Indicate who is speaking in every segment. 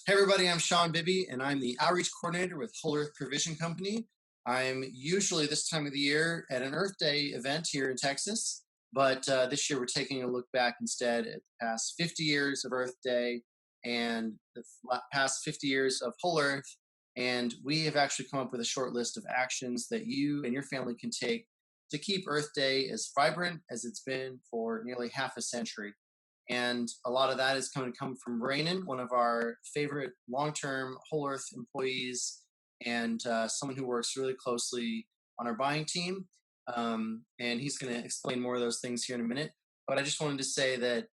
Speaker 1: Hey everybody, I'm Sean Bibby, and I'm the outreach coordinator with Whole Earth Provision Company. I'm usually this time of the year at an Earth Day event here in Texas, but this year we're taking a look back instead at the past 50 years of Earth Day and the past 50 years of Whole Earth. And we have actually come up with a short list of actions that you and your family can take to keep Earth Day as vibrant as it's been for nearly half a century. And a lot of that is going to come from Raanan, one of our favorite long-term Whole Earth employees, and someone who works really closely on our buying team. And he's going to explain more of those things here in a minute. But I just wanted to say that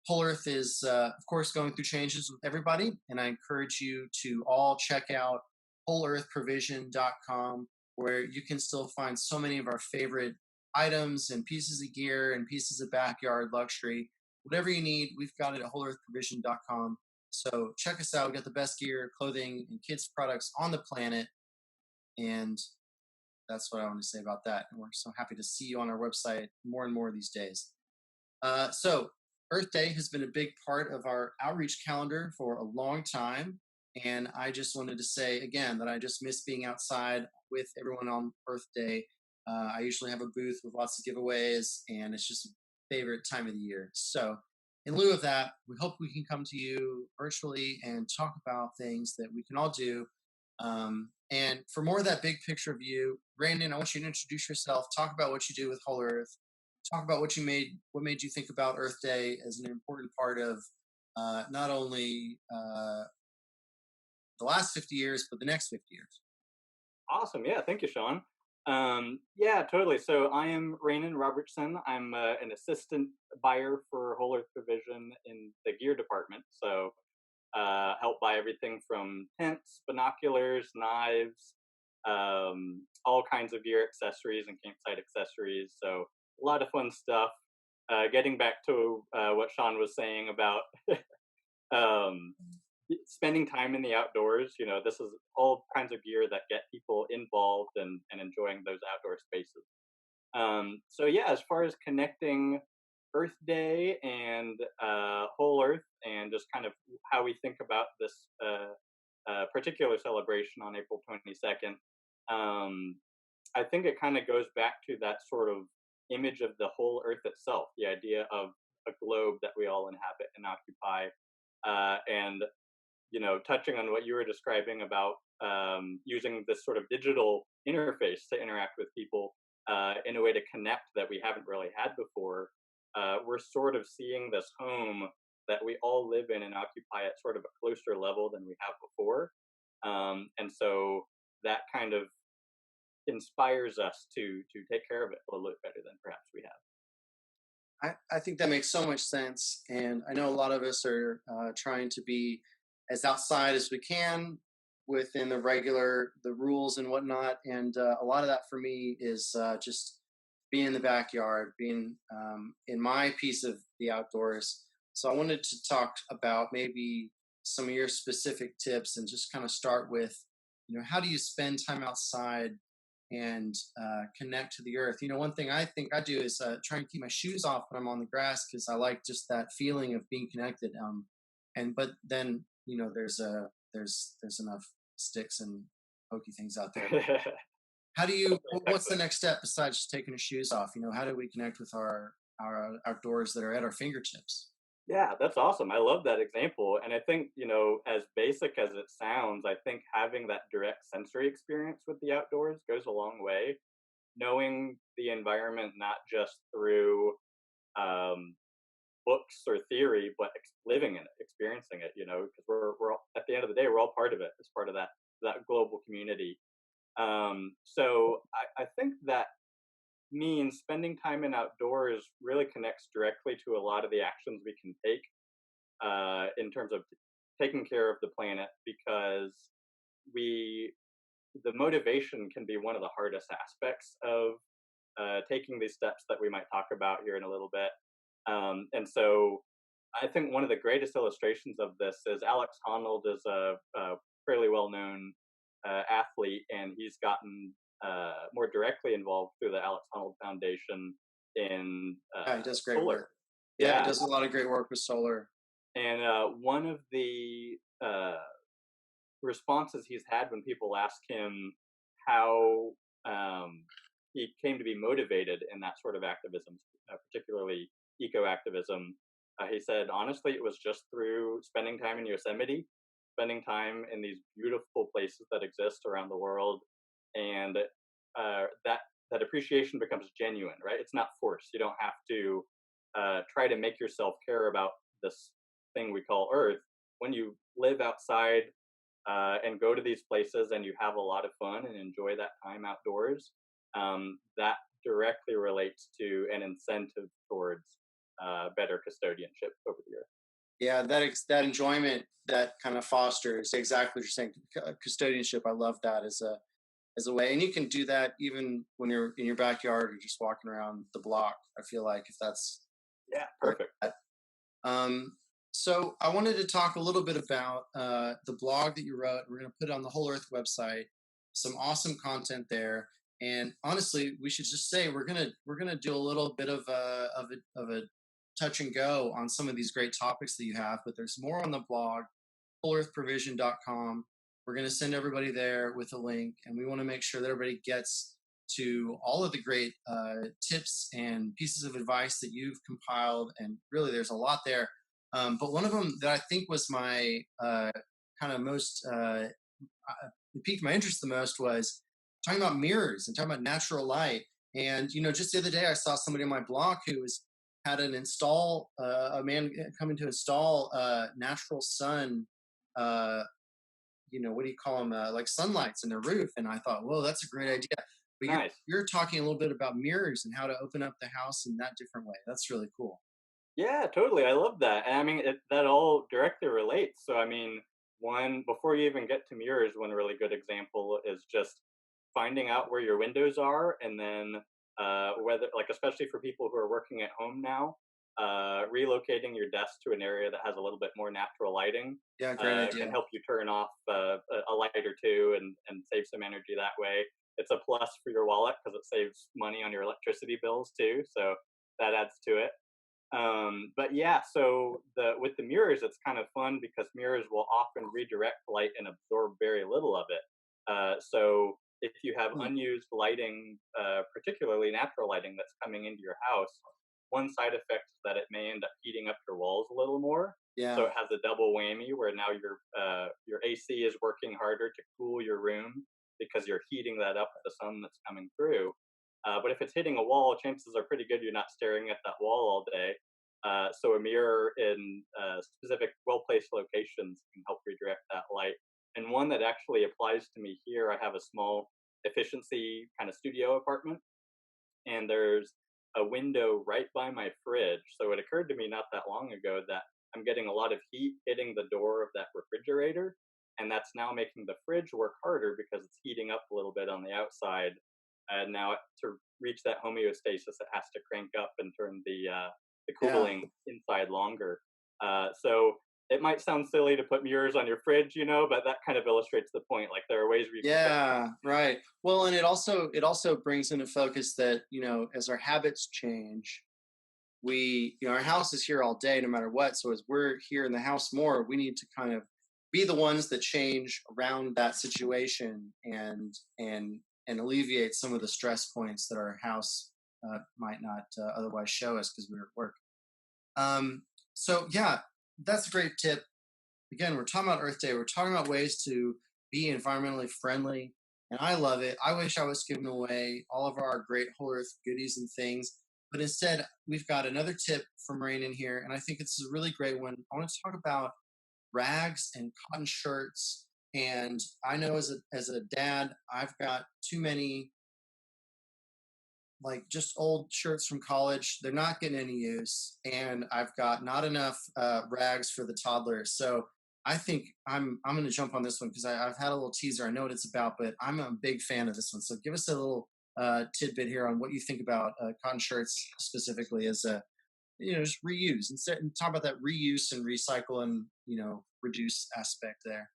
Speaker 1: Whole Earth is, of course, going through changes with everybody, and I encourage you to all check out wholeearthprovision.com, where you can still find so many of our favorite items and pieces of gear and pieces of backyard luxury. Whatever you need, we've got it at wholeearthprovision.com. So check us out. We got the best gear, clothing, and kids products on the planet. And that's what I want to say about that. And we're so happy to see you on our website more and more these days. So Earth Day has been a big part of our outreach calendar for a long time. And I just wanted to say again that I just miss being outside with everyone on Earth Day. I usually have a booth with lots of giveaways, and it's just favorite time of the year. So in lieu of that, we hope we can come to you virtually and talk about things that we can all do. And for more of that big picture of you, Brandon, I want you to introduce yourself, talk about what you do with Whole Earth, talk about what made you think about Earth Day as an important part of not only the last 50 years, but the next 50 years.
Speaker 2: Awesome. Yeah. Thank you, Sean. Yeah, totally. So I am Raanan Robertson. I'm an assistant buyer for Whole Earth Provision in the gear department. So help buy everything from tents, binoculars, knives, all kinds of gear accessories and campsite accessories. So a lot of fun stuff. Getting back to what Sean was saying about um, spending time in the outdoors, this is all kinds of gear that get people involved and enjoying those outdoor spaces. So yeah, as far as connecting Earth Day and Whole Earth and just kind of how we think about this particular celebration on April 22nd, I think it kind of goes back to that sort of image of the whole Earth itself, the idea of a globe that we all inhabit and occupy. And touching on what you were describing about using this sort of digital interface to interact with people in a way to connect that we haven't really had before, we're sort of seeing this home that we all live in and occupy at sort of a closer level than we have before. And so that kind of inspires us to take care of it a little bit better than perhaps we have.
Speaker 1: I think that makes so much sense. And I know a lot of us are trying to be as outside as we can within the rules and whatnot. And a lot of that for me is just being in the backyard, being in my piece of the outdoors. So I wanted to talk about maybe some of your specific tips and just kind of start with, how do you spend time outside and connect to the earth? One thing I think I do is try and keep my shoes off when I'm on the grass, because I like just that feeling of being connected. But then there's enough sticks and pokey things out there. How do you? What's the next step besides just taking the shoes off? How do we connect with our outdoors that are at our fingertips?
Speaker 2: Yeah, that's awesome. I love that example. And I think, as basic as it sounds, I think having that direct sensory experience with the outdoors goes a long way. Knowing the environment, not just through books or theory, but living in it, experiencing it, because we're all, at the end of the day, we're all part of it as part of that global community. So I think that means spending time in outdoors really connects directly to a lot of the actions we can take in terms of taking care of the planet, because the motivation can be one of the hardest aspects of taking these steps that we might talk about here in a little bit. And so I think one of the greatest illustrations of this is Alex Honnold is a fairly well-known athlete, and he's gotten more directly involved through the Alex Honnold Foundation in
Speaker 1: Yeah, he does great
Speaker 2: solar.
Speaker 1: work. Yeah, he does a lot of great work with solar.
Speaker 2: And one of the responses he's had when people ask him how um, he came to be motivated in that sort of activism, particularly eco activism. He said, honestly, it was just through spending time in Yosemite, spending time in these beautiful places that exist around the world, and that appreciation becomes genuine, right? It's not forced. You don't have to try to make yourself care about this thing we call Earth. When you live outside and go to these places and you have a lot of fun and enjoy that time outdoors, that directly relates to an incentive towards better custodianship over the earth.
Speaker 1: Yeah, that enjoyment that kind of fosters exactly what you're saying. Custodianship, I love that as a way, and you can do that even when you're in your backyard or just walking around the block. I feel like if that's
Speaker 2: Yeah,
Speaker 1: like
Speaker 2: perfect.
Speaker 1: that. Um, so I wanted to talk a little bit about the blog that you wrote. We're going to put it on the Whole Earth website. Some awesome content there. And honestly, we should just say we're gonna do a little bit of a touch and go on some of these great topics that you have. But there's more on the blog, wholeearthprovision.com. We're going to send everybody there with a link, and we want to make sure that everybody gets to all of the great tips and pieces of advice that you've compiled. And really, there's a lot there. But one of them that I think was my kind of most piqued my interest the most was talking about mirrors and talking about natural light. And just the other day, I saw somebody on my blog who had a man coming to install natural sun. What do you call them? Like sunlights in their roof. And I thought, whoa, that's a great idea. But
Speaker 2: Nice.
Speaker 1: you're talking a little bit about mirrors and how to open up the house in that different way. That's really cool.
Speaker 2: Yeah, totally. I love that. And I mean, that all directly relates. So, I mean, one, before you even get to mirrors, one really good example is just finding out where your windows are, and then whether, like, especially for people who are working at home now, relocating your desk to an area that has a little bit more natural lighting
Speaker 1: Yeah, great
Speaker 2: can
Speaker 1: idea.
Speaker 2: help you turn off a light or two and save some energy that way. It's a plus for your wallet because it saves money on your electricity bills too. So that adds to it. But yeah, so with the mirrors, it's kind of fun because mirrors will often redirect light and absorb very little of it. So if you have
Speaker 1: Hmm.
Speaker 2: unused lighting, particularly natural lighting that's coming into your house, one side effect is that it may end up heating up your walls a little more. So
Speaker 1: Yeah.
Speaker 2: it has a double whammy where now your AC is working harder to cool your room because you're heating that up with the sun that's coming through. But if it's hitting a wall, chances are pretty good you're not staring at that wall all day. So a mirror in specific well-placed locations can help redirect that light. And one that actually applies to me here, I have a small efficiency kind of studio apartment, and there's a window right by my fridge. So it occurred to me not that long ago that I'm getting a lot of heat hitting the door of that refrigerator, and that's now making the fridge work harder because it's heating up a little bit on the outside. And now to reach that homeostasis, it has to crank up and turn the
Speaker 1: Yeah.
Speaker 2: cooling inside longer. So it might sound silly to put mirrors on your fridge, but that kind of illustrates the point. Like there are ways where you can set.
Speaker 1: Yeah, right. Well, and it also brings into focus that, as our habits change, our house is here all day no matter what. So as we're here in the house more, we need to kind of be the ones that change around that situation and alleviate some of the stress points that our house might not otherwise show us because we're at work. So yeah, that's a great tip. Again, we're talking about Earth Day. We're talking about ways to be environmentally friendly, and I love it. I wish I was giving away all of our great Whole Earth goodies and things, but instead, we've got another tip from Rain in here, and I think it's a really great one. I want to talk about rags and cotton shirts. And I know as a dad, I've got too many like just old shirts from college. They're not getting any use, and I've got not enough rags for the toddlers. So I think I'm going to jump on this one because I've had a little teaser. I know what it's about, but I'm a big fan of this one. So give us a little tidbit here on what you think about cotton shirts specifically as a just reuse and talk about that reuse and recycle and reduce aspect there.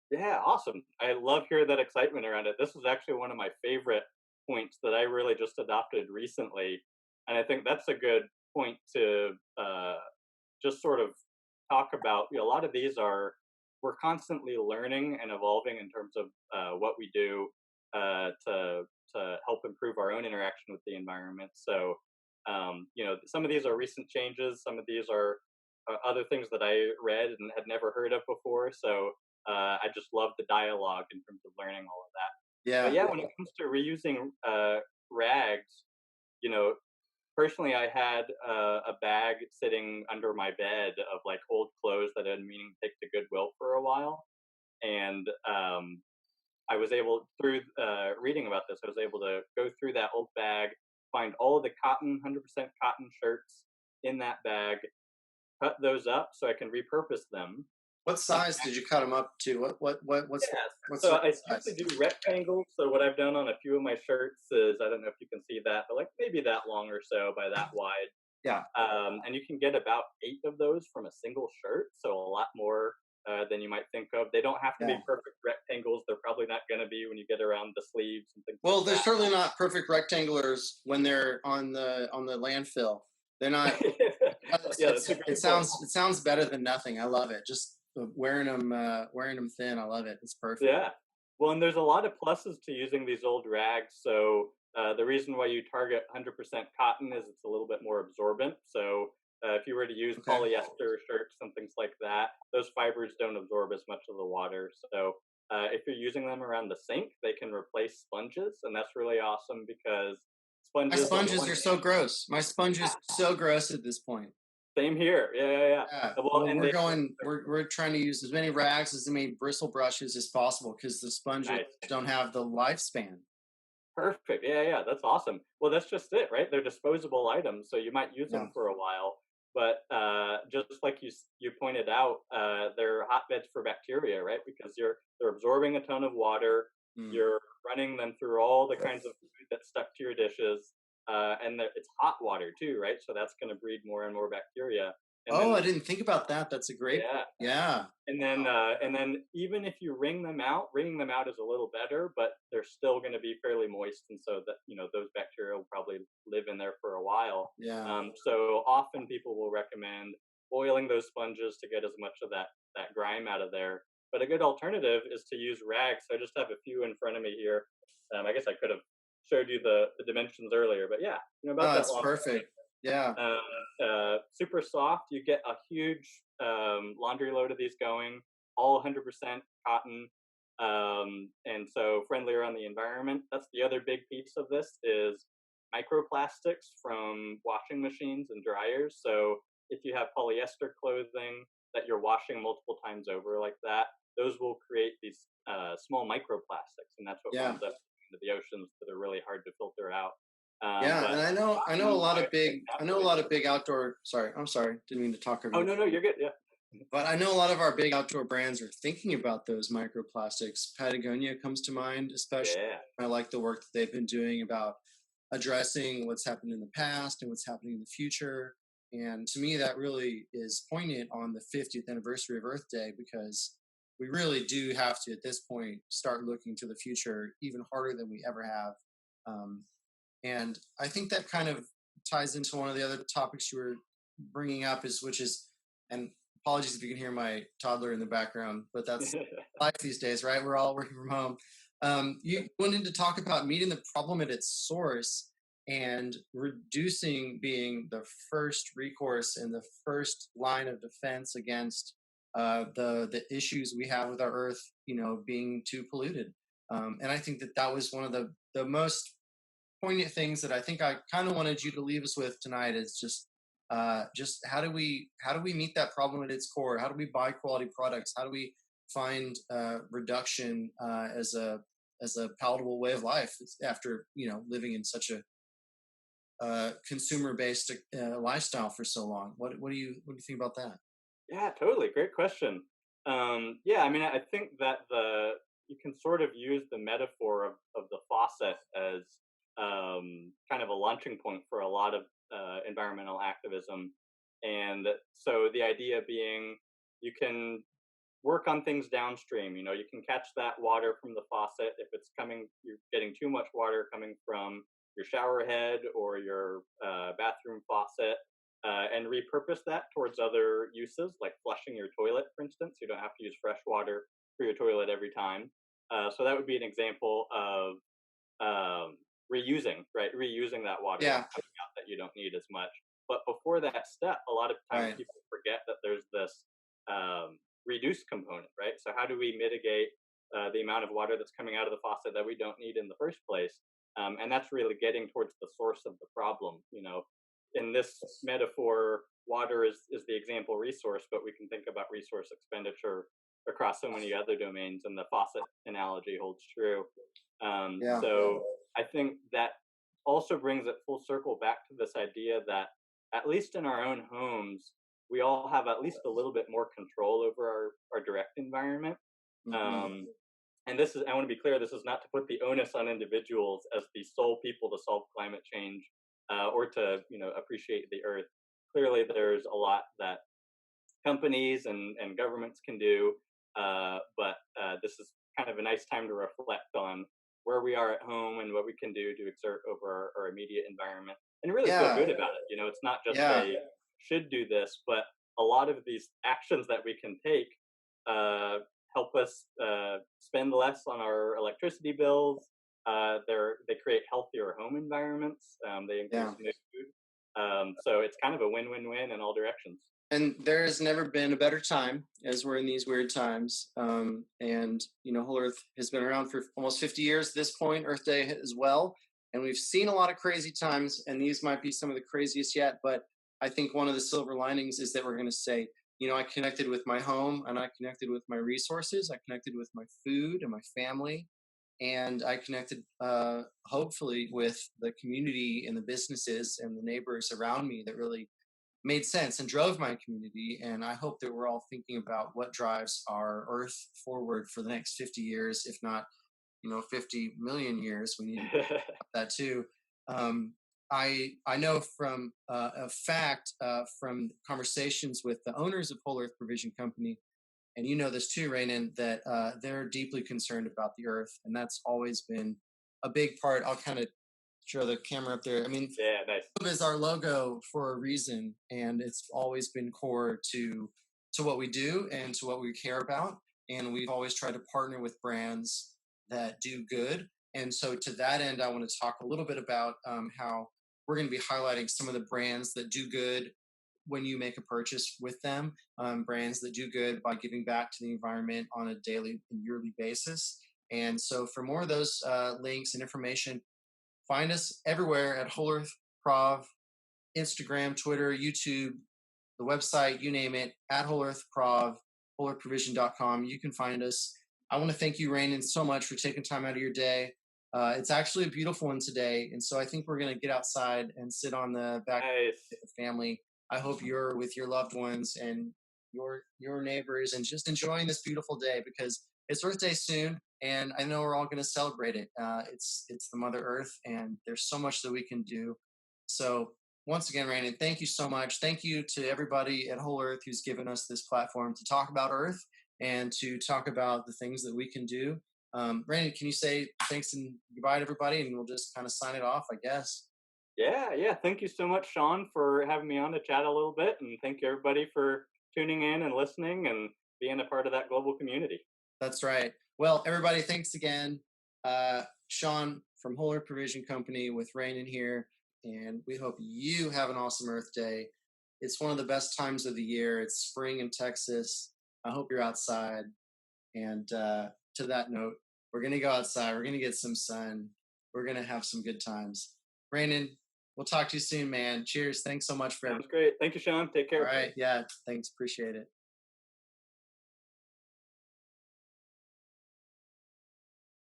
Speaker 2: Yeah, awesome. I love hearing that excitement around it. This is actually one of my favorite points that I really just adopted recently. And I think that's a good point to just sort of talk about, a lot of these are, we're constantly learning and evolving in terms of what we do to help improve our own interaction with the environment. So, some of these are recent changes. Some of these are other things that I read and had never heard of before. So I just love the dialogue in terms of learning all of that. But
Speaker 1: Yeah.
Speaker 2: yeah, when it comes to reusing rags, you know, personally, I had a bag sitting under my bed of like old clothes that I'd been meaning to take to Goodwill for a while, and I was able, through reading about this, I was able to go through that old bag, find all of the cotton, 100% cotton shirts in that bag, cut those up so I can repurpose them.
Speaker 1: What size did you cut them up to?
Speaker 2: Yes.
Speaker 1: What's
Speaker 2: So
Speaker 1: the
Speaker 2: I
Speaker 1: size?
Speaker 2: usually do rectangles. So what I've done on a few of my shirts is, I don't know if you can see that, but like maybe that long or so by that wide.
Speaker 1: Yeah.
Speaker 2: And you can get about 8 of those from a single shirt. So a lot more than you might think of. They don't have to be
Speaker 1: Yeah.
Speaker 2: perfect rectangles. They're probably not going to be when you get around the sleeves and things like
Speaker 1: Well, they're
Speaker 2: that.
Speaker 1: certainly not perfect rectangulars when they're on the landfill. They're not.
Speaker 2: Yeah, that's a great point.
Speaker 1: It sounds better than nothing. I love it. Just wearing them thin. I love it. It's perfect.
Speaker 2: Yeah. Well, and there's a lot of pluses to using these old rags. So the reason why you target 100% cotton is it's a little bit more absorbent. So if you were to use
Speaker 1: Okay.
Speaker 2: polyester shirts and things like that, those fibers don't absorb as much of the water. So if you're using them around the sink, they can replace sponges, and that's really awesome because
Speaker 1: My
Speaker 2: sponges, on the
Speaker 1: sponges
Speaker 2: one
Speaker 1: are
Speaker 2: hand,
Speaker 1: so gross. My sponges are so gross at this point.
Speaker 2: same here. Yeah, yeah, yeah.
Speaker 1: Yeah.
Speaker 2: Well,
Speaker 1: Well,
Speaker 2: and they
Speaker 1: we're trying to use as many rags, as many bristle brushes as possible because the sponges
Speaker 2: nice.
Speaker 1: don't have the lifespan.
Speaker 2: Perfect. Yeah, yeah, that's awesome. Well, that's just it, right? They're disposable items, so you might use
Speaker 1: Yeah.
Speaker 2: them for a while. But just like you pointed out, they're hotbeds for bacteria, right? Because they're absorbing a ton of water.
Speaker 1: Mm.
Speaker 2: You're running them through all the kinds of food that's stuck to your dishes, and it's hot water too, right? So that's going to breed more and more bacteria. And
Speaker 1: Oh,
Speaker 2: then
Speaker 1: I didn't think about that. That's a great.
Speaker 2: yeah,
Speaker 1: Yeah.
Speaker 2: and then even if you wringing them out is a little better, but they're still going to be fairly moist, and so that those bacteria will probably live in there for a while.
Speaker 1: Yeah.
Speaker 2: So often people will recommend oiling those sponges to get as much of that grime out of there. But a good alternative is to use rags. So I just have a few in front of me here. I guess I could have showed you the dimensions earlier, but yeah, about
Speaker 1: Oh,
Speaker 2: that
Speaker 1: it's
Speaker 2: long.
Speaker 1: perfect. Yeah.
Speaker 2: Super soft. You get a huge laundry load of these going, all 100% cotton, and so friendlier on the environment. That's the other big piece of this is microplastics from washing machines and dryers. So if you have polyester clothing that you're washing multiple times over like that, those will create these small microplastics, and that's what
Speaker 1: Yeah.
Speaker 2: winds up into the oceans that are really hard to filter out.
Speaker 1: Yeah, and
Speaker 2: But
Speaker 1: I know a
Speaker 2: cotton
Speaker 1: lot of
Speaker 2: fibers, exactly.
Speaker 1: big outdoor. Sorry, I'm sorry, didn't mean to talk over
Speaker 2: Oh,
Speaker 1: you.
Speaker 2: no, no, you're good, yeah.
Speaker 1: But I know a lot of our big outdoor brands are thinking about those microplastics. Patagonia comes to mind, especially.
Speaker 2: Yeah,
Speaker 1: I like the work that they've been doing about addressing what's happened in the past and what's happening in the future. And to me, that really is poignant on the 50th anniversary of Earth Day because we really do have to, at this point, start looking to the future even harder than we ever have. Um, and I think that kind of ties into one of the other topics you were bringing up, which is, and apologies if you can hear my toddler in the background, but that's life these days, right? We're all working from home. You wanted to talk about meeting the problem at its source and reducing being the first recourse and the first line of defense against the issues we have with our Earth, being too polluted. And I think that that was one of the most poignant things that I think I kind of wanted you to leave us with tonight is just how do we meet that problem at its core? How do we buy quality products? How do we find reduction as a palatable way of life after living in such a consumer based lifestyle for so long? What do you think about that?
Speaker 2: yeah, totally. Great question. Yeah, I mean, I think that you can sort of use the metaphor of the faucet as kind of a launching point for a lot of environmental activism. And so the idea being you can work on things downstream. You can catch that water from the faucet if it's coming. You're getting too much water coming from your shower head or your bathroom faucet. and repurpose that towards other uses, like flushing your toilet, for instance. You don't have to use fresh water for your toilet every time. So that would be an example of reusing, right? Reusing that water that's
Speaker 1: Yeah.
Speaker 2: coming out that you don't need as much. But before that step, a lot of times
Speaker 1: Right.
Speaker 2: people forget that there's this reduce component, right? So how do we mitigate the amount of water that's coming out of the faucet that we don't need in the first place? And that's really getting towards the source of the problem. In this metaphor, water is the example resource, but we can think about resource expenditure across so many other domains, and the faucet analogy holds true.
Speaker 1: Yeah.
Speaker 2: So I think that also brings it full circle back to this idea that, at least in our own homes, we all have at least a little bit more control over our direct environment.
Speaker 1: Hmm.
Speaker 2: Um, and this is, I want to be clear, this is not to put the onus on individuals as the sole people to solve climate change, or to, appreciate the earth. Clearly, there's a lot that companies and governments can do, but this is kind of a nice time to reflect on where we are at home and what we can do to exert over our immediate environment and really feel
Speaker 1: Yeah.
Speaker 2: good about it. It's not just
Speaker 1: Yeah.
Speaker 2: a should do this, but a lot of these actions that we can take uh, help us spend less on our electricity bills. They create healthier home environments. They increase
Speaker 1: Yeah.
Speaker 2: mood. So it's kind of a win-win-win in all directions.
Speaker 1: And there has never been a better time as we're in these weird times. And, Whole Earth has been around for almost 50 years at this point, Earth Day as well. And we've seen a lot of crazy times, and these might be some of the craziest yet. But I think one of the silver linings is that we're going to say, I connected with my home, and I connected with my resources. I connected with my food and my family. And I connected, hopefully, with the community and the businesses and the neighbors around me that really made sense and drove my community. And I hope that we're all thinking about what drives our earth forward for the next 50 years, if not, 50 million years. We need to think about that too. Um, I know from a fact from conversations with the owners of Whole Earth Provision Company, and you know this too, Raanan, that they're deeply concerned about the earth, and that's always been a big part. I'll kind of show the camera up there. I mean,
Speaker 2: Yeah, nice.
Speaker 1: is our logo for a reason, and it's always been core to what we do and to what we care about. And we've always tried to partner with brands that do good. And so, to that end, I want to talk a little bit about how we're going to be highlighting some of the brands that do good when you make a purchase with them, brands that do good by giving back to the environment on a daily and yearly basis. And so, for more of those links and information, find us everywhere at Whole Earth Prov, Instagram, Twitter, YouTube, the website, you name it, at Whole Earth Prov, wholeearthprovision.com. You can find us. I want to thank you, Raanan, so much for taking time out of your day. It's actually a beautiful one today, and so I think we're going to get outside and sit on the back
Speaker 2: Nice.
Speaker 1: with the family. I hope you're with your loved ones and your neighbors and just enjoying this beautiful day, because it's Earth Day soon, and I know we're all going to celebrate it. It's the Mother Earth, and there's so much that we can do. So once again, Raanan, thank you so much. Thank you to everybody at Whole Earth who's given us this platform to talk about Earth and to talk about the things that we can do. Raanan, can you say thanks and goodbye to everybody, and we'll just kind of sign it off, I guess.
Speaker 2: Yeah. Thank you so much, Sean, for having me on to chat a little bit, and thank you everybody for tuning in and listening and being a part of that global community.
Speaker 1: That's right. Well, everybody, thanks again. Sean from Whole Earth Provision Company with Raanan here, and we hope you have an awesome Earth Day. It's one of the best times of the year. It's spring in Texas. I hope you're outside. And to that note, we're going to go outside. We're going to get some sun. We're going to have some good times. Raanan, we'll talk to you soon, man. Cheers. Thanks so much for
Speaker 2: Sounds
Speaker 1: everything.
Speaker 2: great. Thank you, Sean. Take
Speaker 1: All
Speaker 2: care.
Speaker 1: right. Yeah. Thanks. Appreciate it.